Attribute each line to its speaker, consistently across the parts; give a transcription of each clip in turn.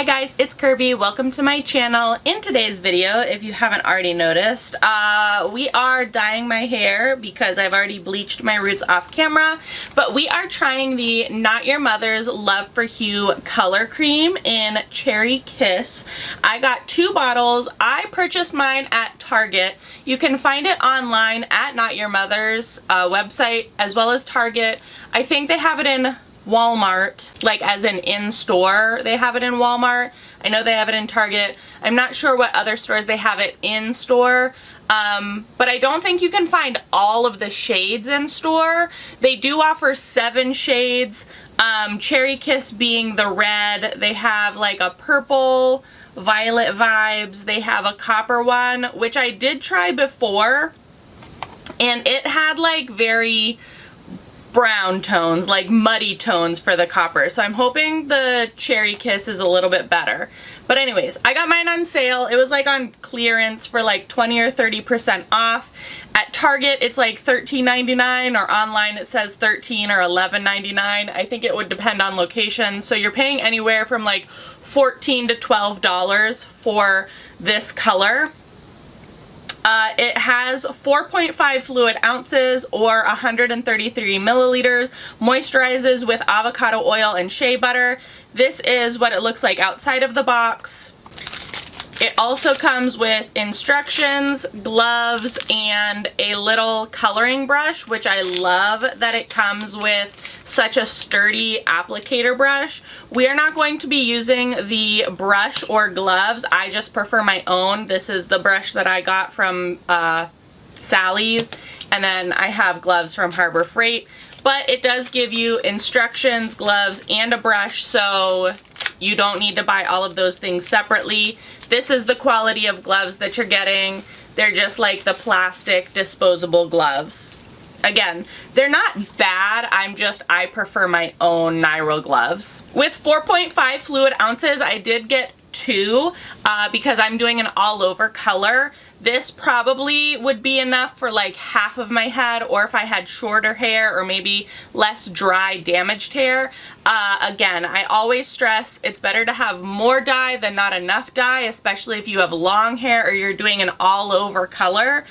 Speaker 1: Hi guys, it's Kirby. Welcome to my channel. In today's video, if you haven't already noticed, we are dyeing my hair because I've already bleached my roots off camera, but we are trying the Not Your Mother's Love for Hue color cream in Cherry Kiss. I got 2 bottles. I purchased mine at Target. You can find it online at Not Your Mother's website as well as Target. I think they have it in Walmart, like as in store they have it in Walmart. I know they have it in Target. I'm not sure what other stores they have it in store, but I don't think you can find all of the shades in store. They do offer 7 shades, Cherry Kiss being the red. They have like a purple, violet vibes. They have a copper one, which I did try before, and it had like very brown tones, like muddy tones for the copper. So I'm hoping the Cherry Kiss is a little bit better. But anyways, I got mine on sale. It was like on clearance for like 20 or 30% off. At Target it's like $13.99, or online it says $13 or $11.99. I think it would depend on location. So you're paying anywhere from like $14 to $12 for this color. It has 4.5 fluid ounces or 133 milliliters, moisturizes with avocado oil and shea butter. This is what it looks like outside of the box. It also comes with instructions, gloves, and a little coloring brush, which I love that it comes with such a sturdy applicator brush. We are not going to be using the brush or gloves. I just prefer my own. This is the brush that I got from Sally's, and then I have gloves from Harbor Freight. But it does give you instructions, gloves, and a brush, so you don't need to buy all of those things separately. This is the quality of gloves that you're getting. They're just like the plastic disposable gloves. Again, they're not bad, I prefer my own Nyril gloves. With 4.5 fluid ounces, I did get 2 because I'm doing an all over color. This probably would be enough for like half of my head, or if I had shorter hair or maybe less dry, damaged hair. Again, I always stress it's better to have more dye than not enough dye, especially if you have long hair or you're doing an all over color.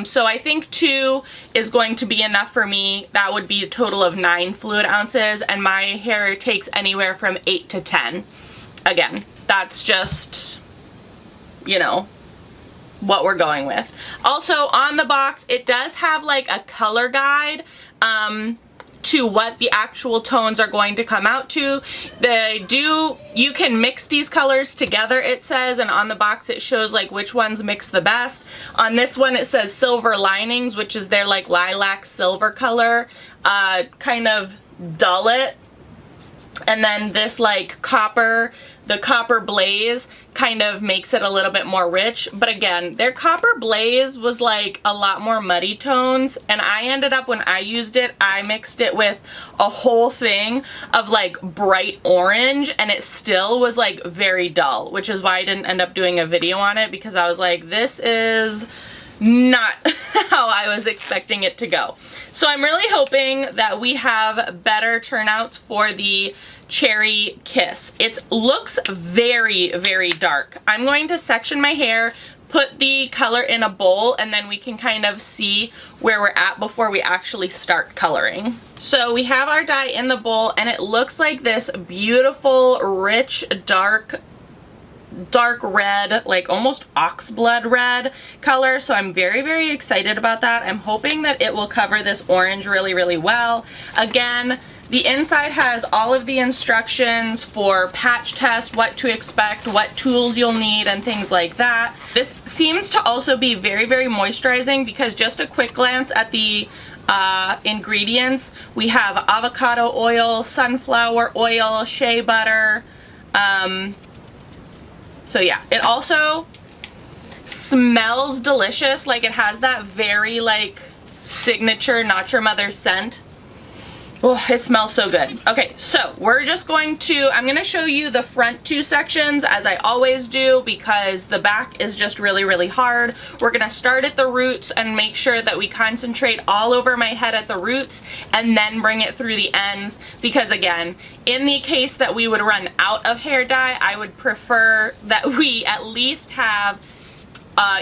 Speaker 1: So I think 2 is going to be enough for me. That would be a total of 9 fluid ounces, and my hair takes anywhere from 8 to 10. Again, that's just, you know, what we're going with. Also on the box, it does have like a color guide to what the actual tones are going to come out to. You can mix these colors together, it says, and on the box it shows like which ones mix the best. On this one it says Silver Linings, which is their like lilac silver color, kind of dull it. And then this like copper, the Copper Blaze kind of makes it a little bit more rich. But again, their Copper Blaze was like a lot more muddy tones, and I ended up, when I used it, I mixed it with a whole thing of like bright orange, and it still was like very dull, which is why I didn't end up doing a video on it, because I was like, this is not how I was expecting it to go. So I'm really hoping that we have better turnouts for the Cherry Kiss. It looks very, very dark. I'm going to section my hair, put the color in a bowl, and then we can kind of see where we're at before we actually start coloring. So we have our dye in the bowl, and it looks like this beautiful, rich, dark red, like almost oxblood red color. So I'm very, very excited about that. I'm hoping that it will cover this orange really, really well. Again, the inside has all of the instructions for patch test, what to expect, what tools you'll need, and things like that. This seems to also be very, very moisturizing, because just a quick glance at the ingredients, we have avocado oil, sunflower oil, shea butter. So yeah, it also smells delicious. Like, it has that very like signature Not Your Mother scent. Oh, it smells so good. Okay, so we're just going to, I'm going to show you the front 2 sections as I always do because the back is just really, really hard. We're going to start at the roots and make sure that we concentrate all over my head at the roots and then bring it through the ends because again, in the case that we would run out of hair dye, I would prefer that we at least have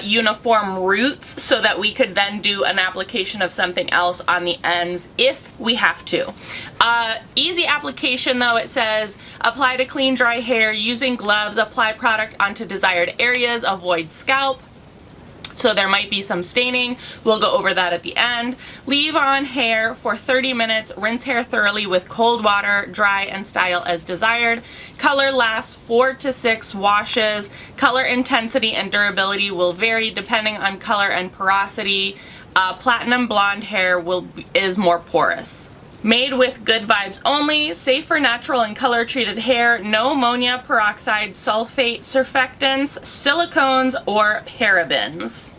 Speaker 1: uniform roots so that we could then do an application of something else on the ends if we have to. Easy application though, it says apply to clean dry hair using gloves, apply product onto desired areas, avoid scalp. So there might be some staining. We'll go over that at the end. Leave on hair for 30 minutes. Rinse hair thoroughly with cold water. Dry and style as desired. Color lasts 4 to 6 washes. Color intensity and durability will vary depending on color and porosity. Platinum blonde hair is more porous. Made with good vibes only, safe for natural and color treated hair, no ammonia, peroxide, sulfate, surfactants, silicones, or parabens.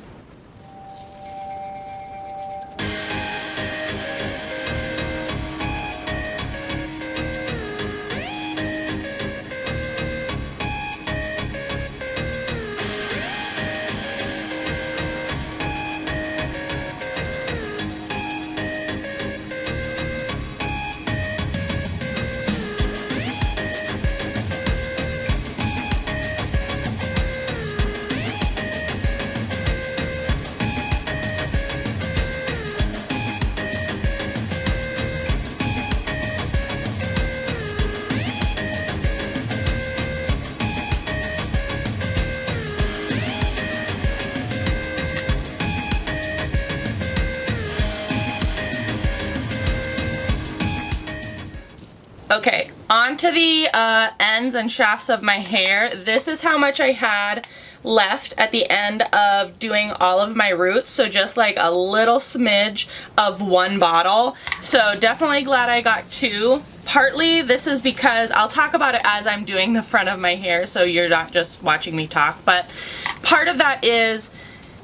Speaker 1: Okay, onto the ends and shafts of my hair. This is how much I had left at the end of doing all of my roots, so just like a little smidge of one bottle. So definitely glad I got 2. Partly this is because I'll talk about it as I'm doing the front of my hair so you're not just watching me talk, but part of that is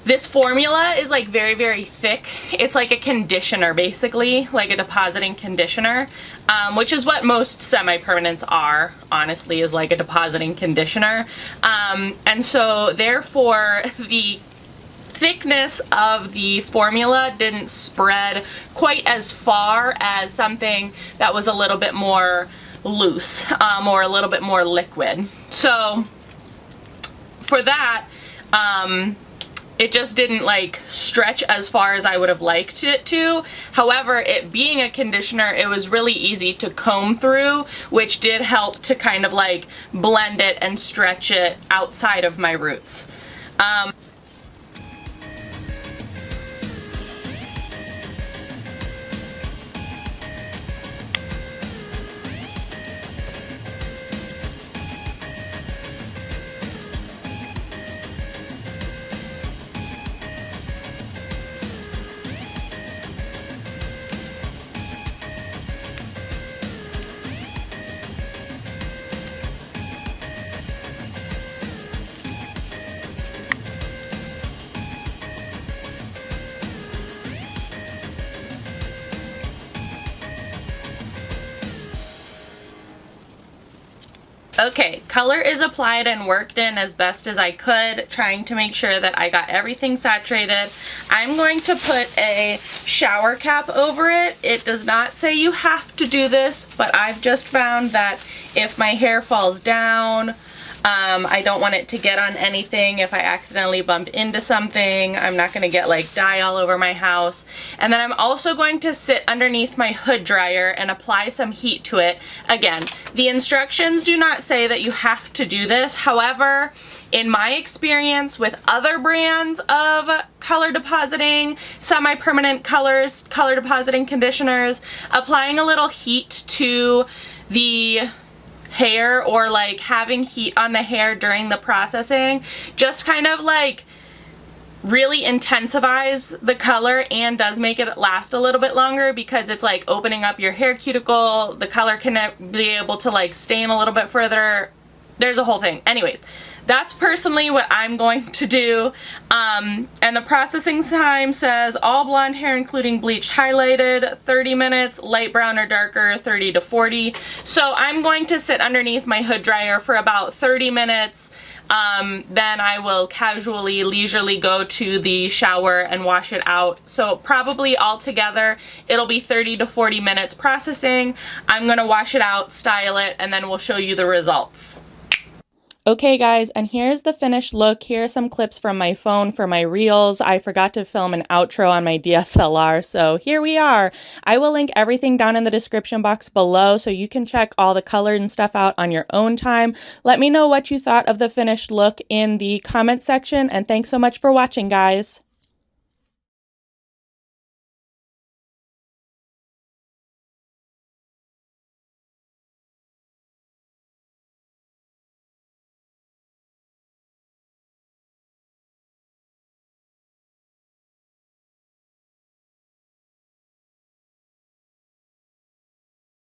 Speaker 1: this formula is like very, very thick. It's like a conditioner basically, like a depositing conditioner, which is what most semi-permanents are, honestly, is like a depositing conditioner. And so therefore the thickness of the formula didn't spread quite as far as something that was a little bit more loose or a little bit more liquid. So for that, it just didn't like stretch as far as I would have liked it to. However, it being a conditioner, it was really easy to comb through, which did help to kind of like blend it and stretch it outside of my roots. Okay, color is applied and worked in as best as I could, trying to make sure that I got everything saturated. I'm going to put a shower cap over it. It does not say you have to do this, but I've just found that if my hair falls down, I don't want it to get on anything. If I accidentally bump into something, I'm not going to get like dye all over my house. And then I'm also going to sit underneath my hood dryer and apply some heat to it. Again, the instructions do not say that you have to do this. However, in my experience with other brands of color depositing, semi-permanent color depositing conditioners, applying a little heat to the hair or like having heat on the hair during the processing just kind of like really intensifies the color and does make it last a little bit longer because it's like opening up your hair cuticle. The color can be able to like stain a little bit further. There's a whole thing. Anyways, that's personally what I'm going to do. And the processing time says all blonde hair including bleach highlighted, 30 minutes, light brown or darker, 30 to 40. So I'm going to sit underneath my hood dryer for about 30 minutes. Then I will casually, leisurely go to the shower and wash it out. So probably altogether it'll be 30 to 40 minutes processing. I'm gonna wash it out, style it, and then we'll show you the results. Okay guys, and here's the finished look. Here are some clips from my phone for my reels. I forgot to film an outro on my DSLR, so here we are. I will link everything down in the description box below so you can check all the color and stuff out on your own time. Let me know what you thought of the finished look in the comment section, and thanks so much for watching, guys.